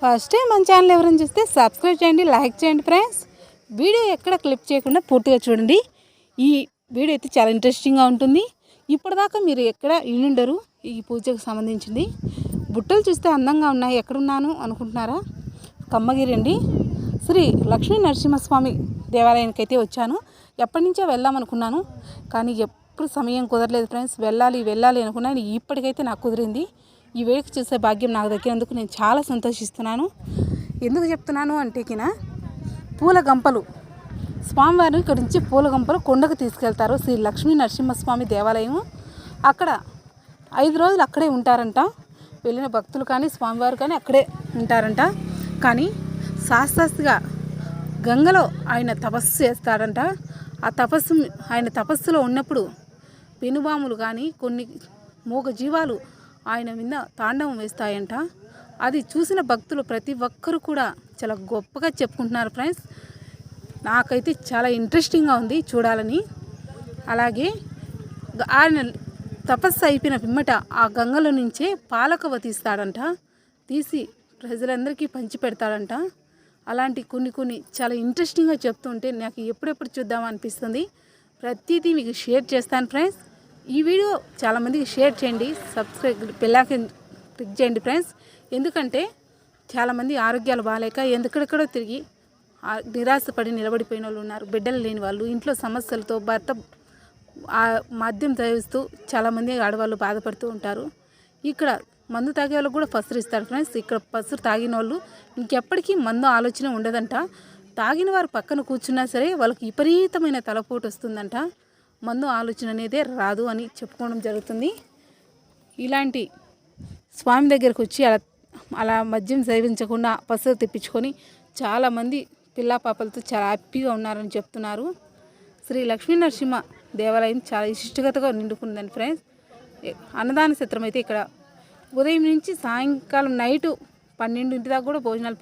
First time మన channel ఎవరైనా చూస్తే సబ్స్క్రైబ్ చేయండి, లైక్ చేయండి ఫ్రెండ్స్. వీడియో ఎక్కడ క్లిప్ చేయకుండా పూర్తిగా చూడండి. ఈ వీడియో అయితే చాలా ఇంట్రెస్టింగ్గా ఉంటుంది. ఇప్పటిదాకా మీరు ఎక్కడ ఇన్నుండరు. ఈ పూజకు సంబంధించింది బుట్టలు చూస్తే అందంగా ఉన్నాయి. ఎక్కడున్నాను అనుకుంటున్నారా? కమ్మగిరి అండి, శ్రీ లక్ష్మీ నరసింహస్వామి దేవాలయానికి అయితే వచ్చాను. ఎప్పటి నుంచో వెళ్దామనుకున్నాను, కానీ ఎప్పుడు సమయం కుదరలేదు ఫ్రెండ్స్. వెళ్ళాలి అనుకున్నాను. ఇప్పటికైతే నాకు కుదిరింది. ఈ వేడుక చూసే భాగ్యం నాకు దక్కినందుకు నేను చాలా సంతోషిస్తున్నాను. ఎందుకు చెప్తున్నాను అంటే పూల గంపలు స్వామివారిని ఇక్కడ నుంచి పూల గంపలు కొండకు తీసుకెళ్తారు. శ్రీ లక్ష్మీ నరసింహస్వామి దేవాలయం. అక్కడ 5 రోజులు అక్కడే ఉంటారంట. వెళ్ళిన భక్తులు కానీ స్వామివారు కానీ అక్కడే ఉంటారంట. కానీ శాస్త్రస్తుగా గంగలో ఆయన తపస్సు చేస్తాడంట. ఆయన తపస్సులో ఉన్నప్పుడు పెనుబాములు కానీ కొన్ని మూగ జీవాలు ఆయన మీద తాండవం వేస్తాయంట. అది చూసిన భక్తులు ప్రతి ఒక్కరు కూడా చాలా గొప్పగా చెప్పుకుంటున్నారు ఫ్రెండ్స్. నాకైతే చాలా ఇంట్రెస్టింగ్గా ఉంది చూడాలని. అలాగే ఆయన తపస్సు అయిపోయిన పిమ్మట ఆ గంగలో నుంచే పాలకవ తీస్తాడంట. తీసి ప్రజలందరికీ పంచి పెడతాడంట. అలాంటి కొన్ని చాలా ఇంట్రెస్టింగ్గా చెప్తుంటే నాకు ఎప్పుడెప్పుడు చూద్దామని అనిపిస్తుంది. ప్రతిదీ మీకు షేర్ చేస్తాను ఫ్రెండ్స్. ఈ వీడియో చాలామందికి షేర్ చేయండి, సబ్స్క్రైబ్ బెల్లాకి క్లిక్ చేయండి ఫ్రెండ్స్. ఎందుకంటే చాలామంది ఆరోగ్యాలు బాగాలేక ఎక్కడెక్కడో తిరిగి నిరాశపడి నిలబడిపోయిన వాళ్ళు ఉన్నారు. బిడ్డలు లేని వాళ్ళు, ఇంట్లో సమస్యలతో భర్త మద్యం తాగిస్తూ చాలామంది ఆడవాళ్ళు బాధపడుతూ ఉంటారు. ఇక్కడ మందు తాగే వాళ్ళకు కూడా పసురు ఇస్తాడు ఫ్రెండ్స్. ఇక్కడ పసురు తాగిన వాళ్ళు ఇంకెప్పటికీ మందు ఆలోచన ఉండదంట. తాగిన వారు పక్కన కూర్చున్నా సరే వాళ్ళకి విపరీతమైన తలపోటు వస్తుందంట. మందు ఆలోచన అనేదే రాదు అని చెప్పుకోవడం జరుగుతుంది. ఇలాంటి స్వామి దగ్గరకు వచ్చి అలా మద్యం సేవించకుండా పసురు తెప్పించుకొని చాలామంది పిల్లా పాపలతో చాలా హ్యాపీగా ఉన్నారని చెప్తున్నారు. శ్రీ లక్ష్మీ నరసింహ దేవాలయం చాలా విశిష్టతగా నిండుకుందండి ఫ్రెండ్స్. అన్నదాన సత్రం అయితే ఇక్కడ ఉదయం నుంచి సాయంకాలం నైటు 12 దాకా కూడా భోజనాలు